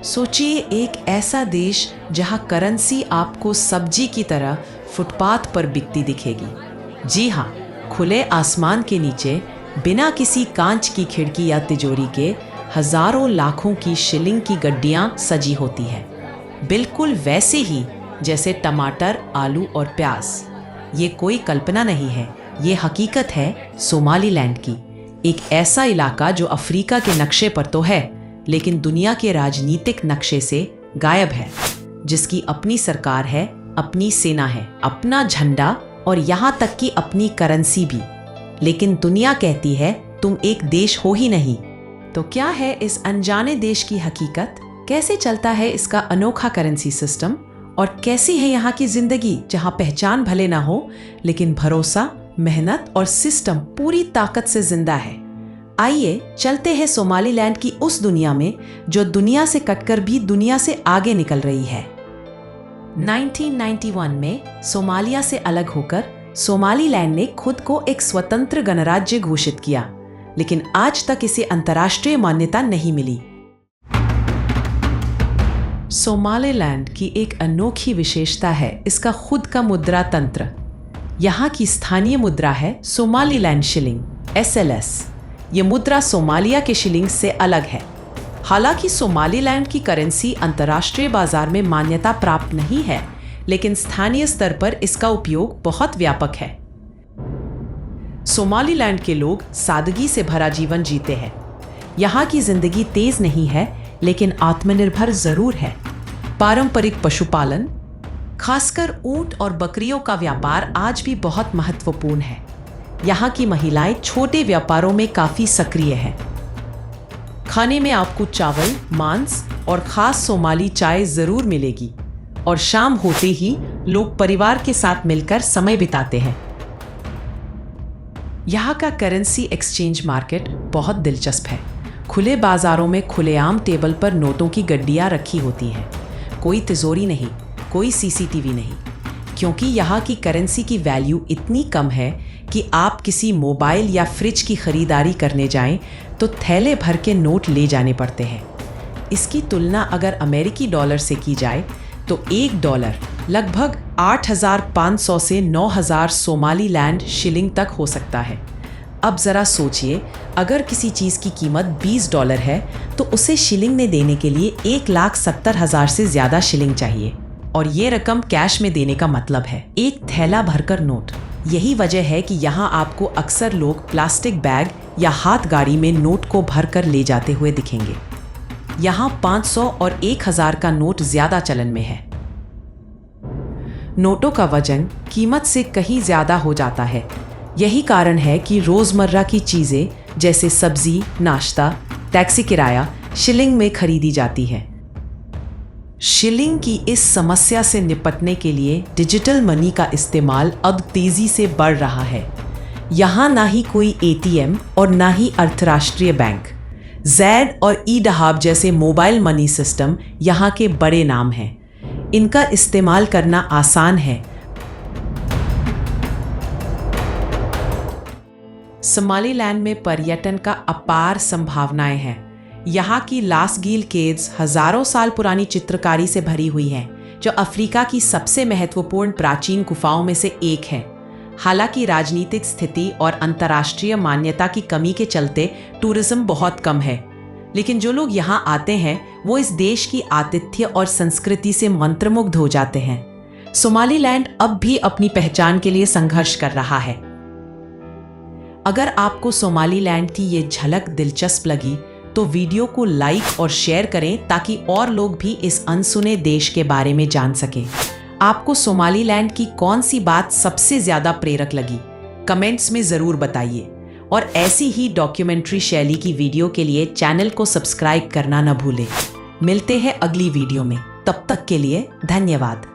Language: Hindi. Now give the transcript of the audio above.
सोचिए एक ऐसा देश जहां करेंसी आपको सब्जी की तरह फुटपाथ पर बिकती दिखेगी। जी हाँ, खुले आसमान के नीचे बिना किसी कांच की खिड़की या तिजोरी के हजारों लाखों की शिलिंग की गड्डियां सजी होती है, बिल्कुल वैसे ही जैसे टमाटर, आलू और प्याज। ये कोई कल्पना नहीं है, ये हकीकत है सोमालीलैंड की। एक ऐसा इलाका जो अफ्रीका के नक्शे पर तो है, लेकिन दुनिया के राजनीतिक नक्शे से गायब है, जिसकी अपनी सरकार है, अपनी सेना है, अपना झंडा और यहाँ तक कि अपनी करेंसी भी। लेकिन दुनिया कहती है तुम एक देश हो ही नहीं। तो क्या है इस अनजाने देश की हकीकत? कैसे चलता है इसका अनोखा करेंसी सिस्टम? और कैसी है यहाँ की जिंदगी जहाँ पहचान भले ना हो, लेकिन भरोसा, मेहनत और सिस्टम पूरी ताकत से जिंदा है। आइए चलते हैं सोमालीलैंड की उस दुनिया में जो दुनिया से कटकर भी दुनिया से आगे निकल रही है। 1991 में सोमालिया से अलग होकर सोमालीलैंड ने खुद को एक स्वतंत्र गणराज्य घोषित किया, लेकिन आज तक इसे अंतर्राष्ट्रीय मान्यता नहीं मिली। सोमालीलैंड की एक अनोखी विशेषता है इसका खुद का मुद्रा तंत्र। यहाँ की स्थानीय मुद्रा है सोमालीलैंड शिलिंग SLS। ये मुद्रा सोमालिया के शिलिंग से अलग है। हालांकि सोमालीलैंड की करेंसी अंतर्राष्ट्रीय बाजार में मान्यता प्राप्त नहीं है, लेकिन स्थानीय स्तर पर इसका उपयोग बहुत व्यापक है। सोमालीलैंड के लोग सादगी से भरा जीवन जीते हैं। यहाँ की जिंदगी तेज नहीं है, लेकिन आत्मनिर्भर जरूर है। पारंपरिक पशुपालन, खासकर ऊंट और बकरियों का व्यापार आज भी बहुत महत्वपूर्ण है। यहाँ की महिलाएं छोटे व्यापारों में काफी सक्रिय हैं। खाने में आपको चावल, मांस और खास सोमाली चाय जरूर मिलेगी, और शाम होते ही लोग परिवार के साथ मिलकर समय बिताते हैं। यहाँ का करेंसी एक्सचेंज मार्केट बहुत दिलचस्प है। खुले बाजारों में खुलेआम टेबल पर नोटों की गड्डियाँ रखी होती हैं। कोई तिजोरी नहीं, कोई CCTV नहीं, क्योंकि यहाँ की करेंसी की वैल्यू इतनी कम है कि आप किसी मोबाइल या फ्रिज की खरीदारी करने जाएं तो थैले भर के नोट ले जाने पड़ते हैं। इसकी तुलना अगर अमेरिकी डॉलर से की जाए तो $1 लगभग 8,500 से 9,000 सोमालीलैंड शिलिंग तक हो सकता है। अब ज़रा सोचिए, अगर किसी चीज़ की कीमत $20 है तो उसे शिलिंग में देने के लिए 1,70,000 से ज़्यादा शिलिंग चाहिए, और ये रकम कैश में देने का मतलब है एक थैला भरकर नोट। यही वजह है कि यहाँ आपको अक्सर लोग प्लास्टिक बैग या हाथ गाड़ी में नोट को भरकर ले जाते हुए दिखेंगे। यहाँ 500 और 1,000 का नोट ज्यादा चलन में है। नोटों का वजन कीमत से कहीं ज्यादा हो जाता है। यही कारण है कि रोजमर्रा की चीजें जैसे सब्जी, नाश्ता, टैक्सी किराया शिलिंग में खरीदी जाती है। शिलिंग की इस समस्या से निपटने के लिए डिजिटल मनी का इस्तेमाल अब तेजी से बढ़ रहा है। यहाँ ना ही कोई ATM और ना ही अंतर्राष्ट्रीय बैंक। ज़ैड और ई-दहाब जैसे मोबाइल मनी सिस्टम यहाँ के बड़े नाम हैं। इनका इस्तेमाल करना आसान है। सोमालीलैंड में पर्यटन का अपार संभावनाएं हैं। यहाँ की लासगील केव्स हजारों साल पुरानी चित्रकारी से भरी हुई हैं, जो अफ्रीका की सबसे महत्वपूर्ण प्राचीन गुफाओं में से एक है। हालांकि राजनीतिक स्थिति और अंतर्राष्ट्रीय मान्यता की कमी के चलते टूरिज्म बहुत कम है, लेकिन जो लोग यहाँ आते हैं वो इस देश की आतिथ्य और संस्कृति से मंत्रमुग्ध हो जाते हैं। सोमालीलैंड अब भी अपनी पहचान के लिए संघर्ष कर रहा है। अगर आपको सोमालीलैंड की ये झलक दिलचस्प लगी तो वीडियो को लाइक और शेयर करें ताकि और लोग भी इस अनसुने देश के बारे में जान सकें। आपको सोमालीलैंड की कौन सी बात सबसे ज्यादा प्रेरक लगी? कमेंट्स में जरूर बताइए, और ऐसी ही डॉक्यूमेंट्री शैली की वीडियो के लिए चैनल को सब्सक्राइब करना न भूलें। मिलते हैं अगली वीडियो में, तब तक के लिए धन्यवाद।